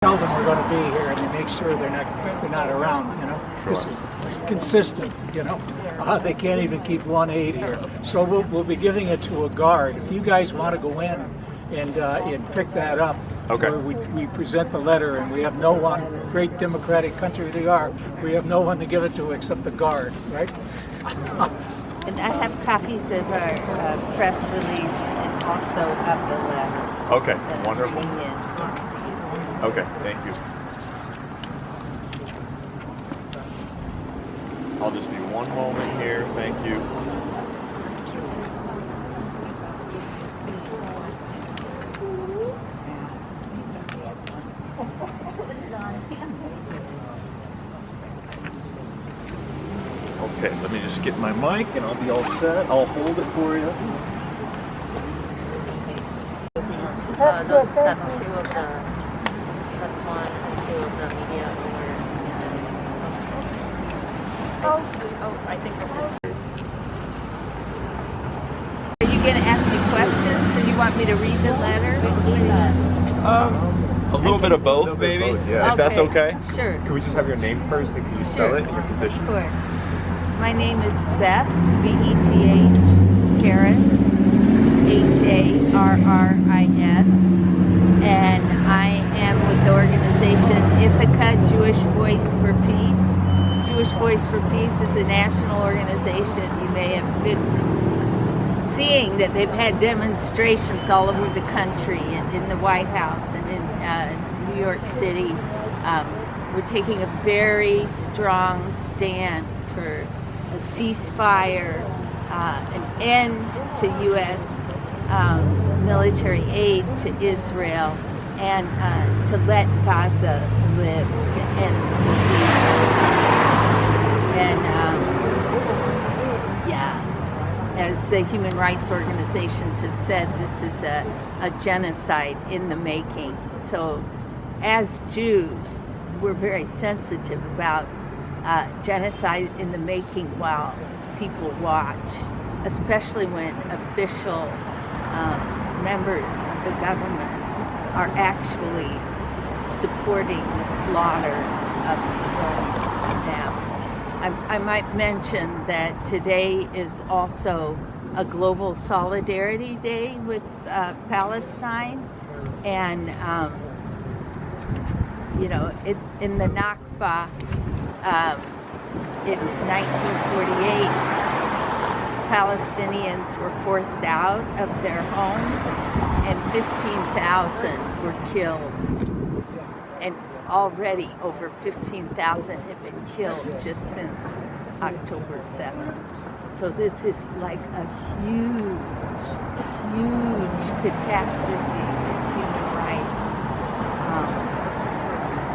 tell them we're going to be here, and they make sure they're not around. You know, Sure. This is consistent. You know, they can't even keep one aide here, so we'll be giving it to a guard. If you guys want to go in and pick that up. Okay. Where we present the letter, and we have no one, great democratic country they are, we have no one to give it to except the guard, right? And I have copies of our press release and also of the letter. Okay, that wonderful. bring in. Okay, thank you. I'll just be one moment here. Thank you. Okay, let me just get my mic and I'll be all set. I'll hold it for you. That's two of the, that's one and two of the media owners. I think this is. Are you going to ask me questions, or you want me to read the letter? A little bit of both, maybe, if that's okay. Sure. Can we just have your name first, and can you spell Sure. it and your position? Of course. My name is Beth, B-E-T-H, Harris, H-A-R-R-I-S, and I am with the organization Ithaca Jewish Voice for Peace. Jewish Voice for Peace is a national organization. You may have been seeing that they've had demonstrations all over the country and in the White House and in New York City. We're taking a very strong stand for a ceasefire, an end to U.S. Military aid to Israel, and to let Gaza live, to end the siege. And as the human rights organizations have said, this is a genocide in the making. So as Jews, we're very sensitive about genocide in the making while people watch, especially when official members of the government are actually supporting the slaughter of civilians. Now, I might mention that today is also a global solidarity day with Palestine, and in the Nakba in 1948, Palestinians were forced out of their homes, and 15,000 were killed. And already over 15,000 have been killed just since October 7th. So this is like a huge catastrophe in human rights,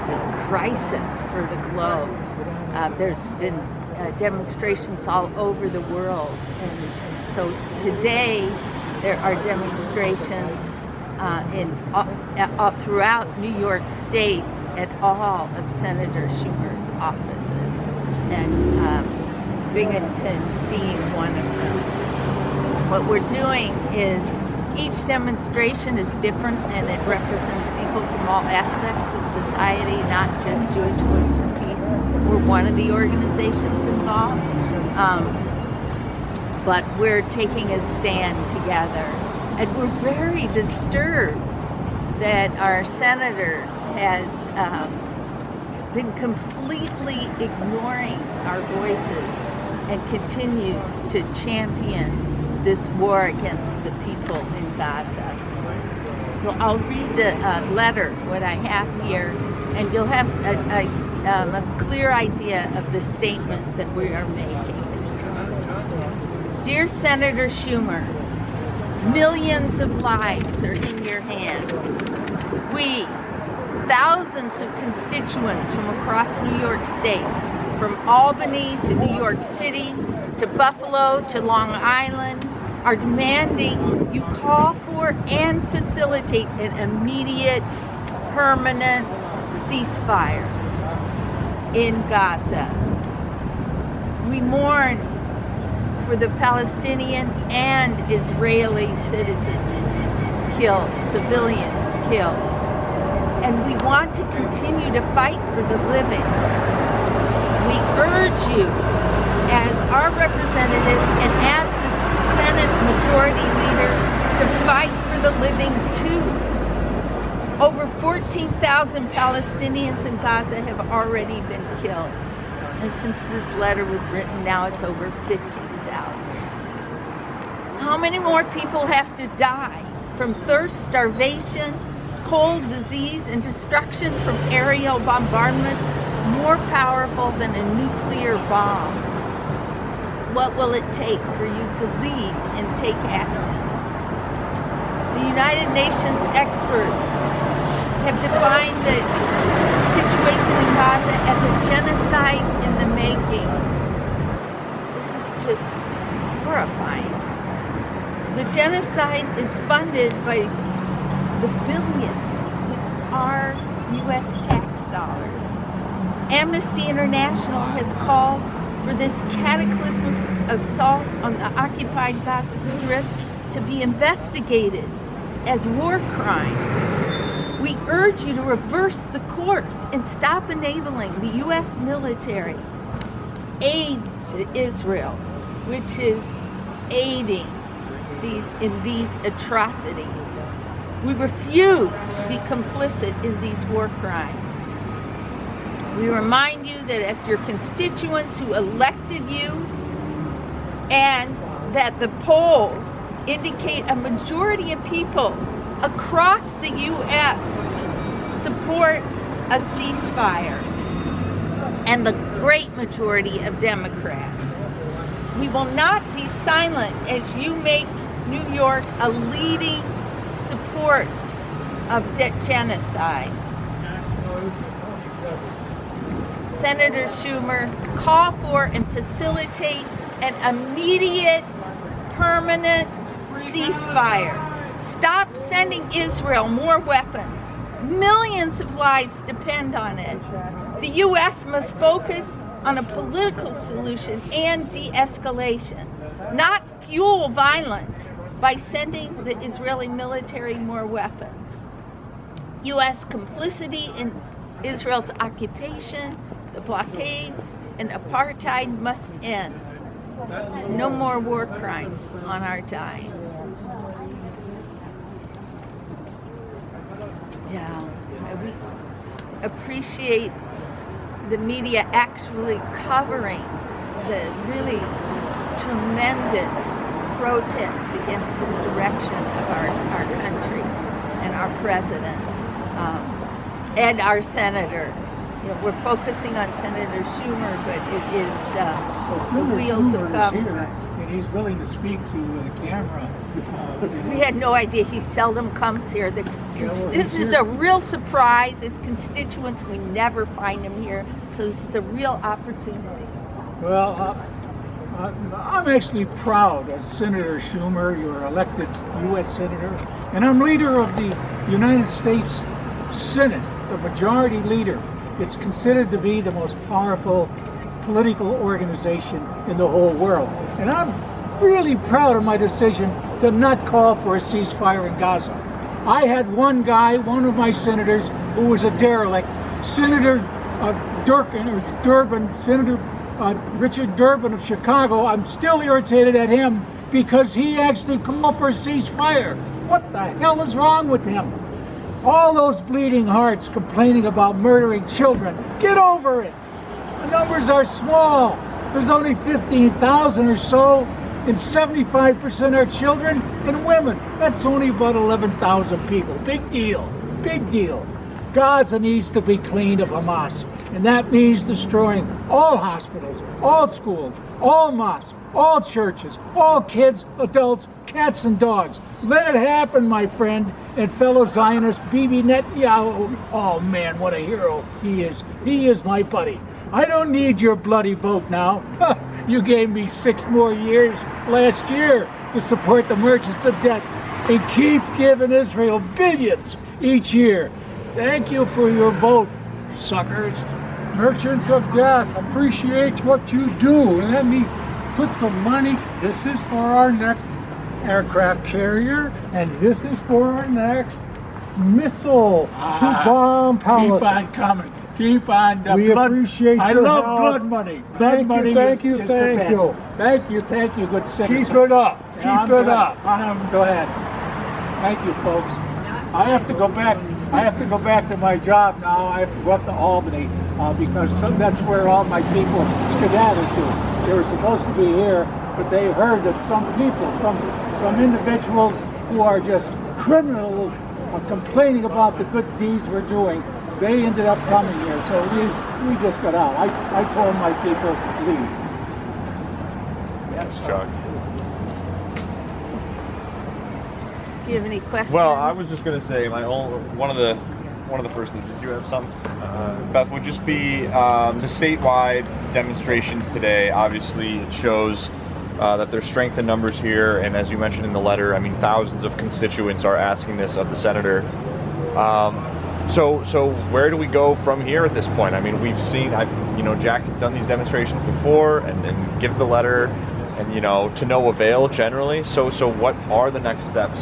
the crisis for the globe. There's been demonstrations all over the world, and so today there are demonstrations throughout New York State at all of Senator Schumer's offices, and Binghamton being one of them. What we're doing is each demonstration is different, and it represents people from all aspects of society, not just Jewish Voice for Peace. We're one of the organizations involved, but we're taking a stand together. And we're very disturbed that our senator has been completely ignoring our voices and continues to champion this war against the people in Gaza. So I'll read the letter, what I have here, and you'll have a clear idea of the statement that we are making. Dear Senator Schumer, millions of lives are in your hands. We, thousands of constituents from across New York State, from Albany to New York City, to Buffalo to Long Island, are demanding you call for and facilitate an immediate, permanent ceasefire in Gaza. We mourn for the Palestinian and Israeli citizens killed, civilians killed, and we want to continue to fight for the living. We urge you, as our representative and as the Senate Majority Leader, to fight for the living too. Over 14,000 Palestinians in Gaza have already been killed. And since this letter was written, now it's over 15,000. How many more people have to die from thirst, starvation, cold, disease, and destruction from aerial bombardment more powerful than a nuclear bomb? What will it take for you to lead and take action? The United Nations experts have defined the situation in Gaza as a genocide in the making. This is just horrifying. The genocide is funded by the billions with our U.S. tax dollars. Amnesty International has called for this cataclysmic assault on the occupied Gaza Strip to be investigated as war crimes. We urge you to reverse the course and stop enabling the U.S. military aid to Israel, which is aiding in these atrocities. We refuse to be complicit in these war crimes. We remind you that as your constituents who elected you, and that the polls indicate a majority of people across the U.S. support a ceasefire, and the great majority of Democrats. We will not be silent as you make New York a leading support of genocide. Senator Schumer, call for and facilitate an immediate, permanent ceasefire. Stop sending Israel more weapons. Millions of lives depend on it. The U.S. must focus on a political solution and de-escalation, not fuel violence by sending the Israeli military more weapons. U.S. complicity in Israel's occupation, the blockade, and apartheid must end. No more war crimes on our dime. Yeah, we appreciate the media actually covering the really tremendous protest against this direction of our country and our president and our senator. You know, we're focusing on Senator Schumer, but it is the wheels of government. And he's willing to speak to the camera. We had no idea. He seldom comes here. This is a real surprise. As constituents, we never find him here. So this is a real opportunity. Well, I'm actually proud as Senator Schumer. You're elected U.S. Senator, and I'm leader of the United States Senate, the majority leader. It's considered to be the most powerful political organization in the whole world. And I'm really proud of my decision to not call for a ceasefire in Gaza. I had one guy, one of my senators, who was a derelict, Senator Senator Richard Durbin of Chicago. I'm still irritated at him because he actually called for a ceasefire. What the hell is wrong with him? All those bleeding hearts complaining about murdering children, get over it. The numbers are small. There's only 15,000 or so, and 75% are children and women. That's only about 11,000 people. Big deal, big deal. Gaza needs to be cleaned of Hamas, and that means destroying all hospitals, all schools, all mosques, all churches, all kids, adults, cats and dogs. Let it happen, my friend and fellow Zionist Bibi Netanyahu. Oh man, what a hero he is. He is my buddy. I don't need your bloody vote now. You gave me 6 more years last year to support the merchants of death and keep giving Israel billions each year. Thank you for your vote, suckers. Merchants of Death, appreciate what you do. And let me put some money. This is for our next aircraft carrier, and this is for our next missile to bomb Palestine. Keep on coming. Keep on. The We blood. appreciate I your love help. blood money. Blood Thank you, money thank is, you, is the thank best. you. Thank you, good Keep citizen. it up. Yeah, Keep I'm it glad. up. Go ahead. Thank you, folks. I have to go back. I have to go back to my job now. I have to go up to Albany because that's where all my people skedaddled to. They were supposed to be here, but they heard that some people, some individuals who are just criminal, complaining about the good deeds we're doing. They ended up coming here, so we just got out. I told my people leave. Yes, Chuck. Do you have any questions? Well, I was just gonna say one of the first things. Did you have some? Beth, would just be the statewide demonstrations today. Obviously, it shows that there's strength in numbers here, and as you mentioned in the letter, I mean, thousands of constituents are asking this of the senator. So where do we go from here at this point? I mean, we've seen, Jack has done these demonstrations before and gives the letter, and to no avail generally. So what are the next steps?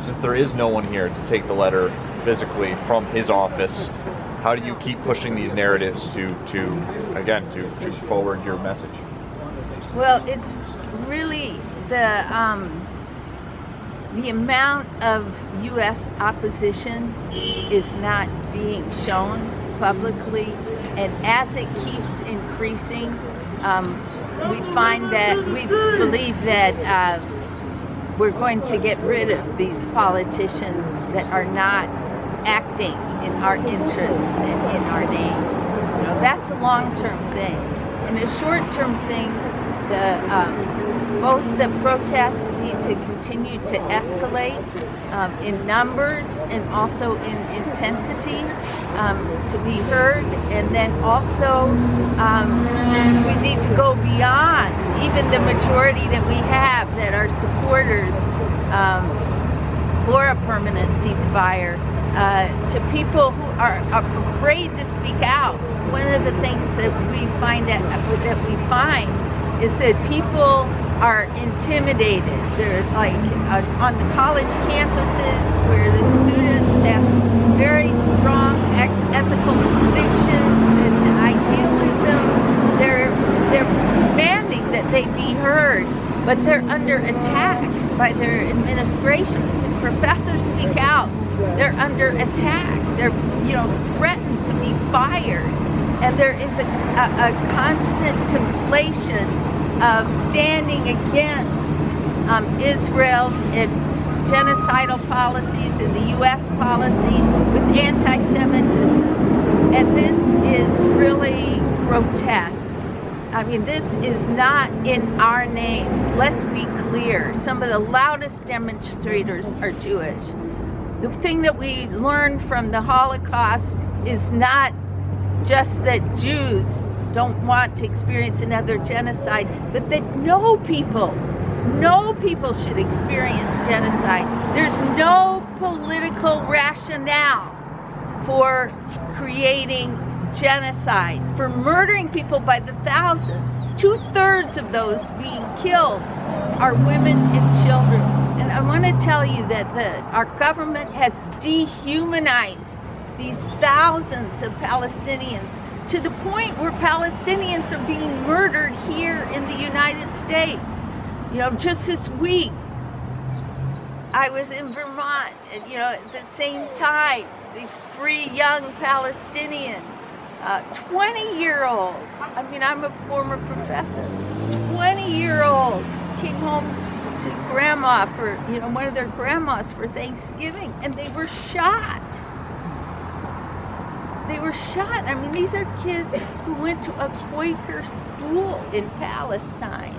Since there is no one here to take the letter physically from his office, how do you keep pushing these narratives to forward your message? Well, it's really the amount of U.S. opposition is not being shown publicly, and as it keeps increasing, we believe that we're going to get rid of these politicians that are not acting in our interest and in our name. That's a long-term thing. And a short-term thing, both the protests need to continue to escalate in numbers and also in intensity to be heard. And then also we need to go beyond even the majority that we have that are supporters for a permanent ceasefire to people who are afraid to speak out. One of the things that we find is that people are intimidated. They're like on the college campuses where the students have very strong ethical convictions and idealism. They're demanding that they be heard, but they're under attack by their administrations. If professors speak out, they're under attack. They're threatened to be fired, and there is a constant conflation of standing against Israel's genocidal policies and the U.S. policy with anti-Semitism. And this is really grotesque. I mean, this is not in our names. Let's be clear. Some of the loudest demonstrators are Jewish. The thing that we learned from the Holocaust is not just that Jews don't want to experience another genocide, but that no people should experience genocide. There's no political rationale for creating genocide, for murdering people by the thousands. 2/3 of those being killed are women and children. And I want to tell you that our government has dehumanized these thousands of Palestinians to the point where Palestinians are being murdered here in the United States. Just this week, I was in Vermont, and at the same time, these 3 young Palestinian 20-year-olds. I mean, I'm a former professor. 20-year-olds came home to grandma for, one of their grandmas for Thanksgiving, and they were shot. They were shot. I mean, these are kids who went to a Quaker school in Palestine.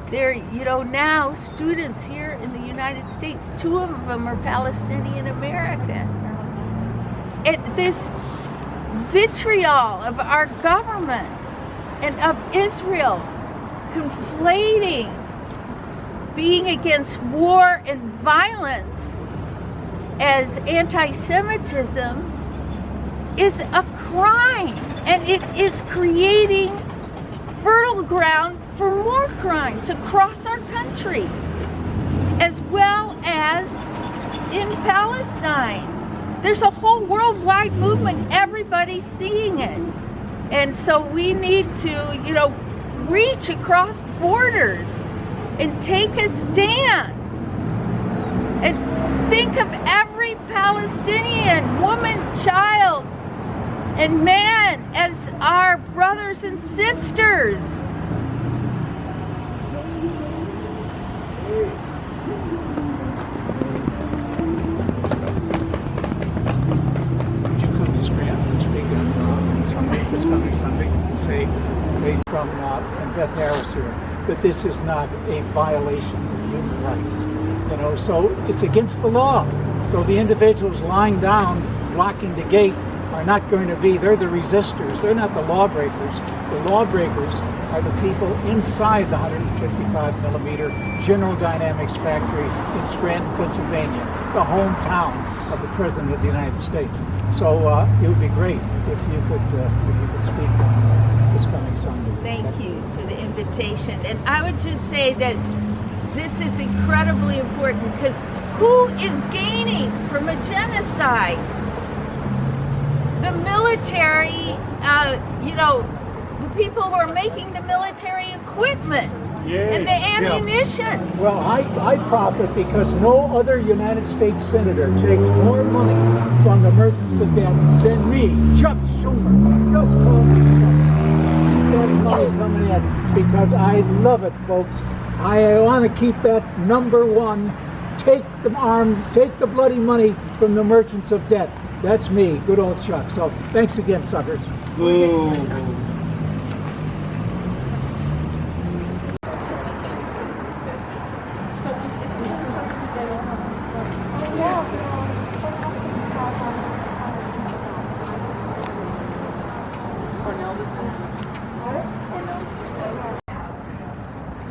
They're, now students here in the United States. 2 of them are Palestinian American. And this vitriol of our government and of Israel conflating being against war and violence as anti-Semitism is a crime, and it's creating fertile ground for more crimes across our country, as well as in Palestine. There's a whole worldwide movement. Everybody's seeing it. And so we need to, reach across borders and take a stand. And think of every Palestinian, woman, child, and man as our brothers and sisters. Would you come to Scranton and speak on Sunday, this coming Sunday, and say from Beth Harris here that this is not a violation of human rights? So it's against the law. So the individuals lying down, blocking the gate, are not going to be, they're the resistors, they're not the lawbreakers. The lawbreakers are the people inside the 155 millimeter General Dynamics factory in Scranton, Pennsylvania, the hometown of the President of the United States. So it would be great if you could speak on this coming Sunday. Thank you for the invitation. And I would just say that this is incredibly important because who is gaining from a genocide? The military, the people who are making the military equipment and the ammunition. Yeah. Well, I profit because no other United States senator takes more money from the merchants of debt than me, Chuck Schumer. Just call me Chuck. Keep that money coming in because I love it, folks. I want to keep that number one. Take the bloody money from the merchants of debt. That's me, good old Chuck. So thanks again, suckers.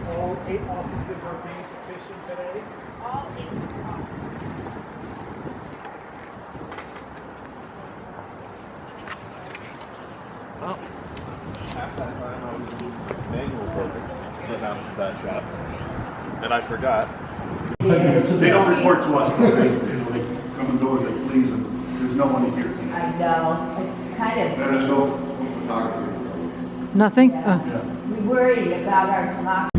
All 8 offices are being petitioned today. All 8. Well, half that time I was in manual focus without that shot. And I forgot. They don't report to us, though. They come and go as they please, and there's no one here tonight. I know. It's kind of, And there's no photography. Nothing? we worry about our democracy.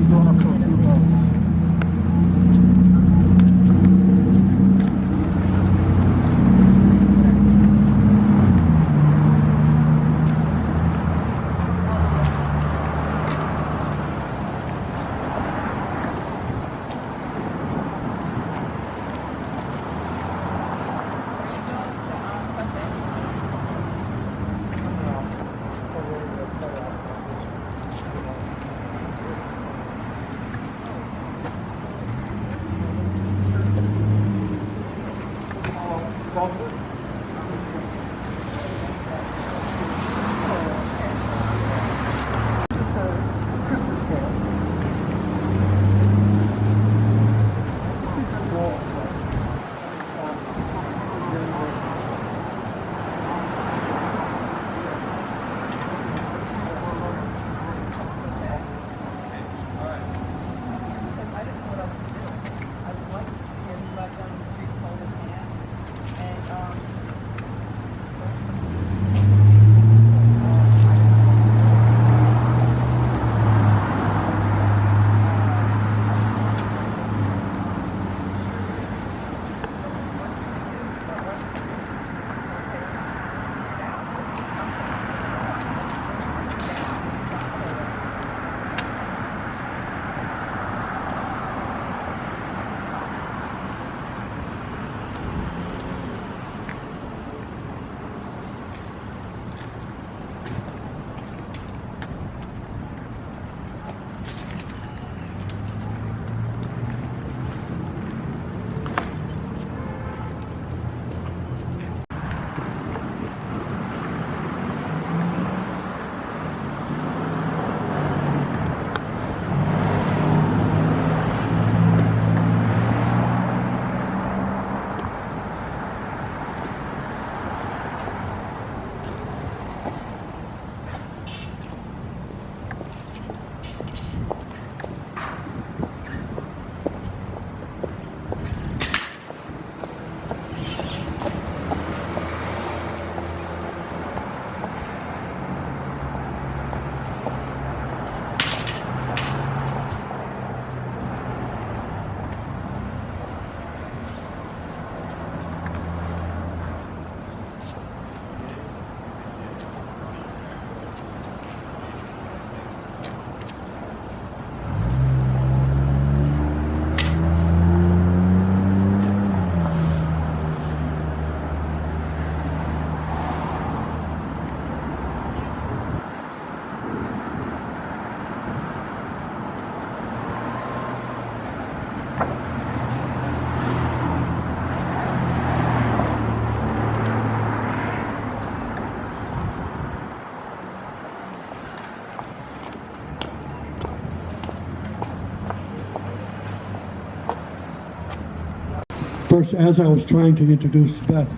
first, as I was trying to introduce Beth,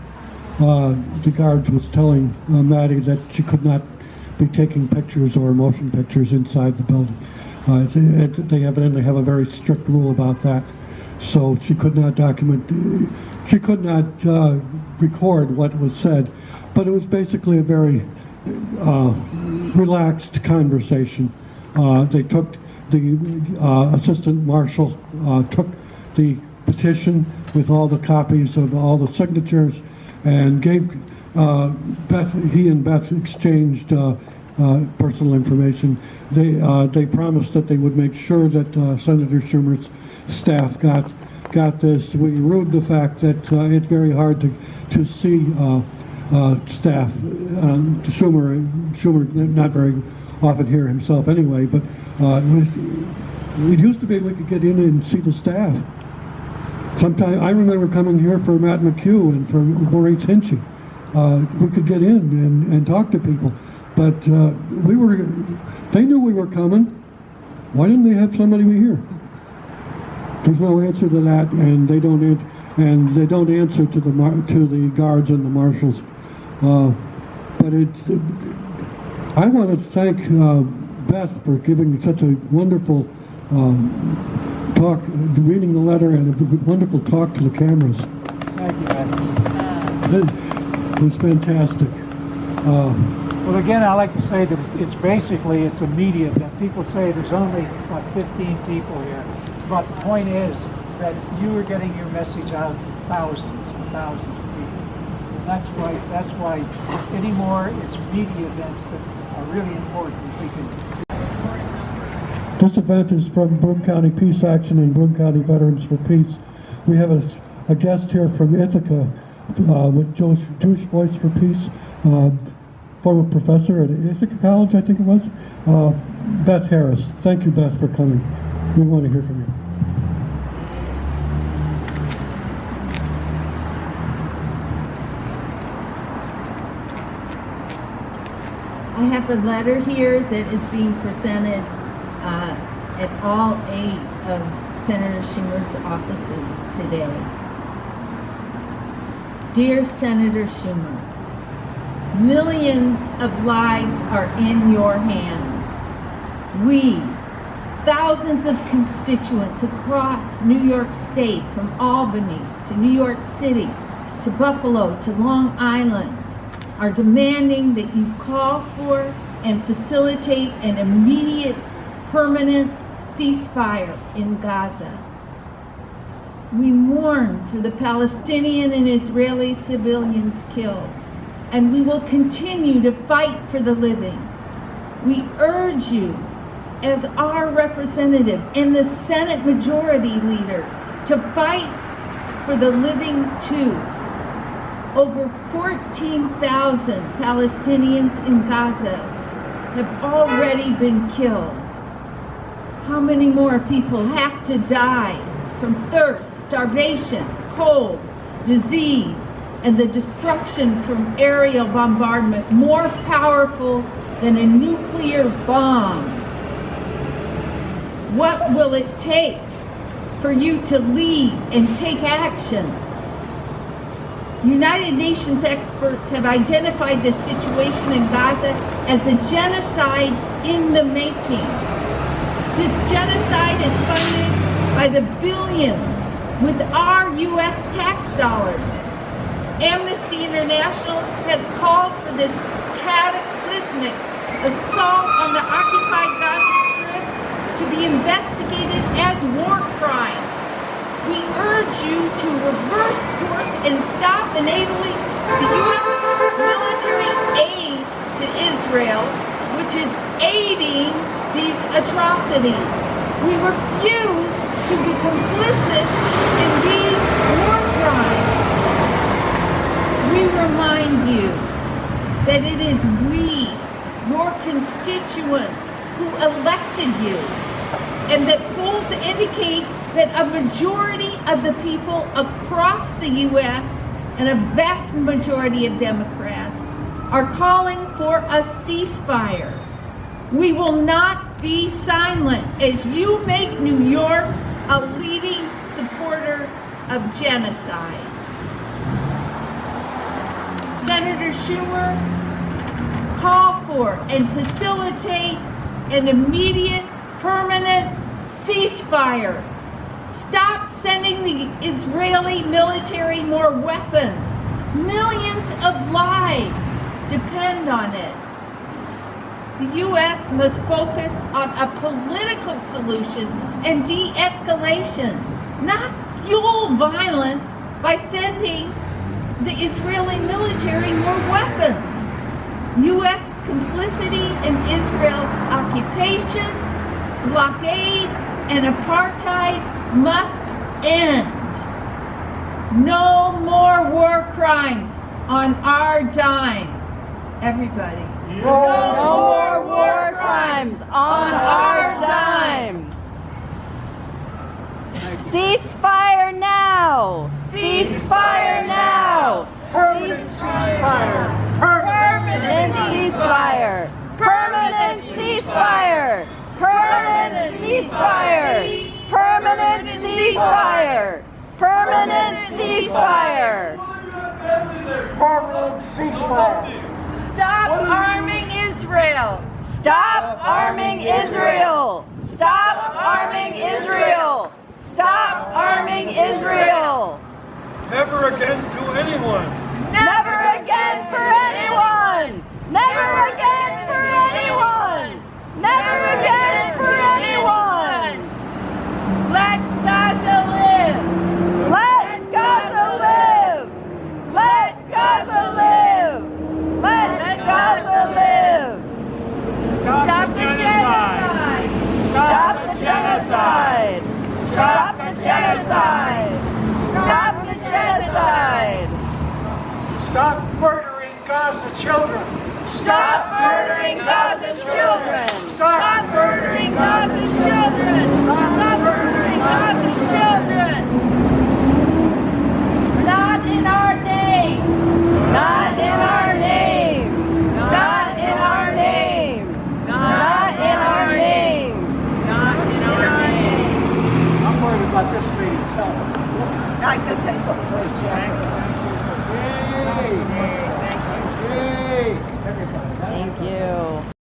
the guard was telling Maddie that she could not be taking pictures or motion pictures inside the building. They evidently have a very strict rule about that, so she could not document, she could not record what was said, but it was basically a very relaxed conversation. They took, the assistant marshal took the petition with all the copies of all the signatures and gave Beth, he and Beth exchanged personal information. They promised that they would make sure that Senator Schumer's staff got this. We rued the fact that it's very hard to see staff. Schumer not very often here himself anyway, but it used to be we could get in and see the staff. Sometimes I remember coming here for Matt McHugh and for Maurice Hinchy. We could get in and talk to people, but they knew we were coming. Why didn't they have somebody be here? There's no answer to that, and they don't answer to the guards and the marshals. But I want to thank Beth for giving such a wonderful talk, reading the letter, and a wonderful talk to the cameras. Thank you, Ed. It was fantastic. Well, again, I like to say that it's basically a media event. People say there's only about 15 people here, but the point is that you are getting your message out to thousands and thousands of people. And that's why anymore it's media events that are really important. This event is from Broome County Peace Action and Broome County Veterans for Peace. We have a guest here from Ithaca with Jewish Voice for Peace, former professor at Ithaca College, I think it was, Beth Harris. Thank you, Beth, for coming. We want to hear from you. I have a letter here that is being presented at all 8 of Senator Schumer's offices today. Dear Senator Schumer, millions of lives are in your hands. We, thousands of constituents across New York State, from Albany to New York City to Buffalo to Long Island, are demanding that you call for and facilitate an immediate, permanent ceasefire in Gaza. We mourn for the Palestinian and Israeli civilians killed, and we will continue to fight for the living. We urge you, as our representative and the Senate Majority Leader, to fight for the living too. Over 14,000 Palestinians in Gaza have already been killed. How many more people have to die from thirst, starvation, cold, disease, and the destruction from aerial bombardment more powerful than a nuclear bomb? What will it take for you to lead and take action? United Nations experts have identified the situation in Gaza as a genocide in the making. This genocide is funded by the billions with our U.S. tax dollars. Amnesty International has called for this cataclysmic assault on the occupied Gaza Strip to be investigated as war crimes. We urge you to reverse course and stop enabling the U.S. military aid to Israel, which is aiding these atrocities. We refuse to be complicit in these war crimes. We remind you that it is we, your constituents, who elected you, and that polls indicate that a majority of the people across the U.S. and a vast majority of Democrats are calling for a ceasefire. We will not be silent as you make New York a leading supporter of genocide. Senator Schumer, call for and facilitate an immediate, permanent ceasefire. Stop sending the Israeli military more weapons. Millions of lives depend on it. The U.S. must focus on a political solution and de-escalation, not fuel violence by sending the Israeli military more weapons. U.S. complicity in Israel's occupation, blockade, and apartheid must end. No more war crimes on our dime. Everybody. No more war crimes on our dime. Ceasefire now! Ceasefire now! Permanent ceasefire. Permanent ceasefire! Permanent ceasefire! Permanent ceasefire! Permanent ceasefire! Permanent ceasefire! Permanent ceasefire. Stop arming Israel. Stop arming Israel! Stop arming Israel! Stop arming Israel! Never again to anyone. Never again for anyone! Never again for anyone! Never again for anyone! Let Gaza live. Let Gaza live! Let Gaza live! Let Gaza live! Stop the genocide. Stop the genocide! Stop the genocide! Stop the genocide! Stop murdering Gaza children. Stop murdering Gaza's children. Stop murdering Gaza's children. Stop murdering Gaza's children. Not in our name. Not in our name! Not in our name. Not in our name! Not in our name. I'm worried about this lady's health. I could think of Yay! Yay! Everybody. Thank you.